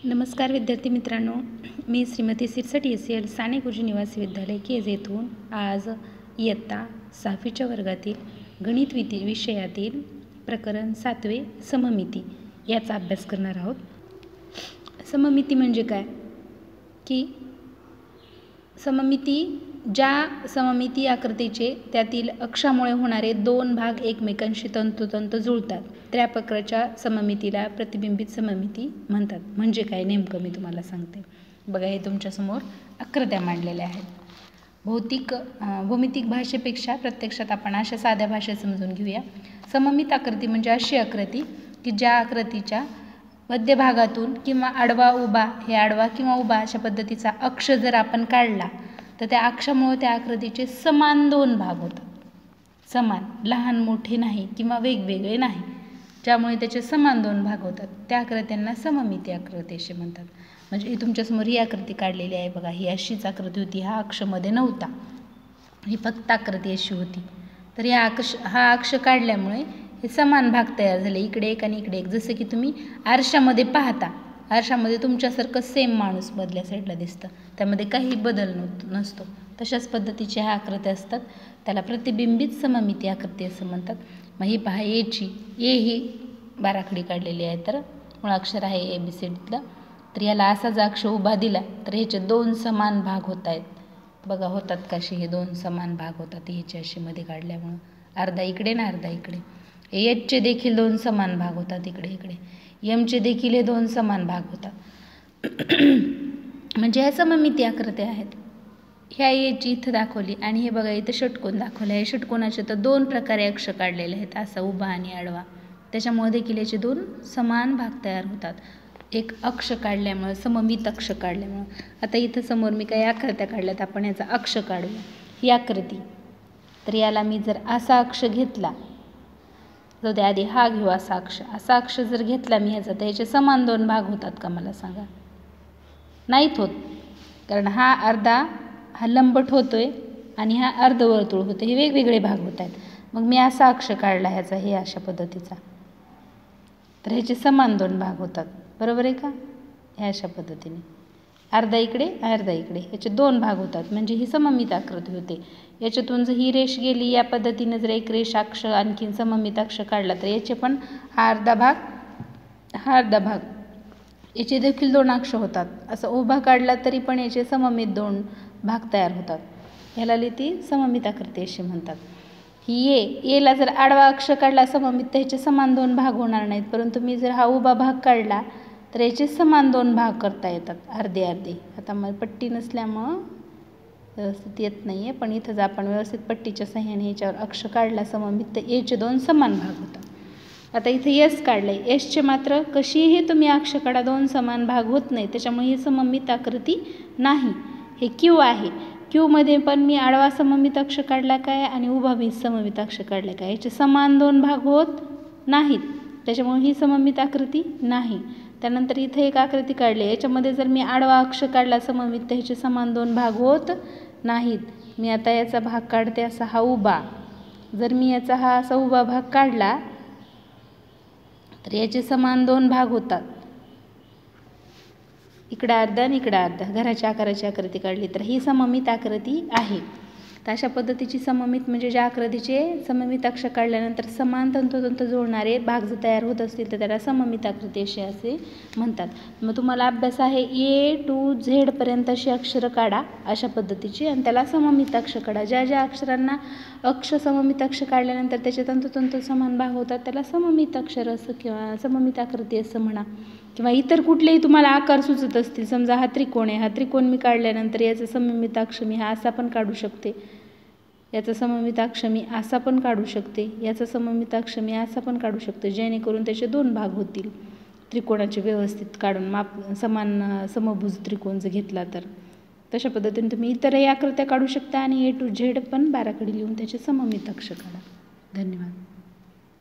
नमस्कार विद्यार्थी मित्रांनो, मी श्रीमती सिरसट SCL साने गुरुजी निवासी विद्यालय केज येथून आज इयत्ता 6वीच्या वर्गातील गणित विषयातील प्रकरण 7वे सममिती याचा अभ्यास करणार आहोत. सममिती म्हणजे काय की सममिती ज्या सममिती आकृतीचे त्यातील अक्षामुळे होणारे दोन भाग एकमेकांशी तंतोतंत जुळतात त्या प्रकारच्या सममितीला प्रतिबिंबित सममिती म्हणतात. म्हणजे काय नेमकं मी तुम्हाला सांगते. बघा, हे तुमच्यासमोर आकृत्या मांडलेल्या आहेत. भौमितिक भाषेपेक्षा प्रत्यक्षात आपण अशा साध्या भाषेत समजून घेऊया. सममित आकृती म्हणजे अशी आकृती की ज्या आकृतीच्या मध्यभागातून किंवा आडवा उभा, हे आडवा किंवा उभा अशा पद्धतीचा अक्ष जर आपण काढला तर त्या अक्षामुळे त्या आकृतीचे समान दोन भाग होतात. समान, लहान मोठे नाही किंवा वेगवेगळे नाही, ज्यामुळे त्याचे समान दोन भाग होतात त्या आकृत्यांना सममिती आकृती असे म्हणतात. म्हणजे तुमच्यासमोर ही आकृती काढलेली आहे. बघा, ही अशीच आकृती होती, हा अक्षमध्ये नव्हता, ही फक्त आकृती अशी होती. तर हा अक्ष काढल्यामुळे हे समान भाग तयार झाले, इकडे एक आणि इकडे एक. जसं की तुम्ही आरशामध्ये पाहता, आरशामध्ये तुमच्यासारखं सेम माणूस मधल्या साईडला दिसतं, त्यामध्ये काही बदल नसतो. तशाच पद्धतीच्या ह्या आकृत्या असतात, त्याला प्रतिबिंबित सममिती आकृती असं म्हणतात. मग ही पहा, ए ही बाराखडी काढलेली आहे, तर मुळाक्षर आहे ABCDतलं. तर याला असा जर अक्ष उभा दिला तर ह्याचे दोन समान भाग होत आहेत. बघा, होतात कसे हे दोन समान भाग होतात ह्याचे असे मध्ये काढल्यामुळं. अर्धा इकडे ना अर्धा इकडे. Hचे देखील दोन समान भाग होतात इकडे इकडे. Mचे देखील हे दोन समान भाग होतात. म्हणजे ह्या सममिती आकृत्या आहेत. ह्या Aची इथं दाखवली आणि हे बघा इथं षटकोन दाखवले आहे. षटकोनाचे तर दोन प्रकारे अक्ष काढलेले आहेत, असा उभा आणि आडवा. त्याच्यामुळे देखील याचे दोन समान भाग तयार होतात एक अक्ष काढल्यामुळं, सममित अक्ष काढल्यामुळं. आता इथं समोर मी काही आकृत्या काढल्यात, आपण याचा अक्ष काढूया. ही आकृती, तर याला मी जर असा अक्ष घेतला, जाऊ दे आधी हा घेऊ, असा अक्ष जर घेतला मी ह्याचा, तर याचे समान दोन भाग होतात का मला सांगा? नाहीत होत, कारण हा लंबट होतोय आणि हा अर्धवर्तुळ होतं, हे वेगवेगळे भाग होत आहेत. मग मी असा अक्ष काढला ह्याचा, हे अशा पद्धतीचा, तर ह्याचे समान दोन भाग होतात. बरोबर आहे का? ह्या अशा पद्धतीने अर्धा इकडे अर्धा इकडे, याचे दोन भाग होतात. म्हणजे ही सममित आकृती होते. याच्यातून जर ही रेष गेली, या पद्धतीने जर एक रेष अक्ष आणखीन सममित अक्ष काढला तर याचे पण हा अर्धा भाग याचे देखील दोन अक्ष होतात. असं उभा काढला तरी पण याचे सममित दोन भाग तयार होतात. ह्याला ती सममित आकृती अशी म्हणतात. ही एला जर आडवा अक्ष काढला सममित तर ह्याचे समान दोन भाग होणार नाहीत, परंतु मी जर हा उभा भाग काढला तर याचे समान दोन भाग करता येतात, अर्धे अर्धे. आता मग पट्टी नसल्यामुळं व्यवस्थित येत नाही आहे, पण इथं जर आपण व्यवस्थित पट्टीच्या सहाय्याने याच्यावर अक्ष काढला सममित तर याचे दोन समान भाग होतात. आता इथं S काढलं आहे, Sचे मात्र कशीही तुम्ही अक्ष काढा, दोन समान भाग होत नाही, त्याच्यामुळे ही सममित आकृती नाही. हे Q आहे. Qमध्ये पण मी आडवा सममित अक्ष काढला काय आणि उभा सममित अक्ष काढला काय, याचे समान दोन भाग होत नाहीत, त्याच्यामुळे ही सममित आकृती नाही. त्यानंतर इथे एक आकृती काढली, याच्यामध्ये जर मी आडवा अक्ष काढला सममित तर ह्याचे समान दोन भाग होत नाहीत. मी आता याचा भाग काढते असा हा उभा. जर मी याचा हा असा उभा भाग काढला तर याचे समान दोन भाग होतात, इकडं अर्धा आणि इकडं अर्धा. घराच्या आकाराची आकृती काढली तर ही सममित आकृती आहे. तर अशा पद्धतीची सममित म्हणजे ज्या आकृतीचे सममित अक्ष काढल्यानंतर समान तंतोतंत जोडणारे भाग जर तयार होत असतील तर त्याला सममित आकृती असे म्हणतात. मग तुम्हाला अभ्यास आहे A to Z पर्यंत अशी अक्षरं काढा अशा पद्धतीची आणि त्याला सममित अक्ष काढा. ज्या ज्या अक्षरांना सममित अक्ष काढल्यानंतर त्याचे तंतोतंत समान भाग होतात त्याला सममित अक्षर असं किंवा सममित आकृती असं म्हणा. किंवा इतर कुठलेही तुम्हाला आकार सुचत असतील, समजा हा त्रिकोण आहे, हा त्रिकोण मी काढल्यानंतर याचा सममित अक्ष मी हा असा पण काढू शकते, याचा सममित अक्ष मी असा पण काढू शकते, याचा सममित अक्ष मी असा पण काढू शकते, जेणेकरून त्याचे दोन भाग होतील त्रिकोणाचे व्यवस्थित काढून. समभुज त्रिकोण जर घेतला तर तशा पद्धतीने तुम्ही इतरही आकृत्या काढू शकता आणि A to Z पण बाराखडी लिहून त्याचे सममित अक्ष काढा. धन्यवाद.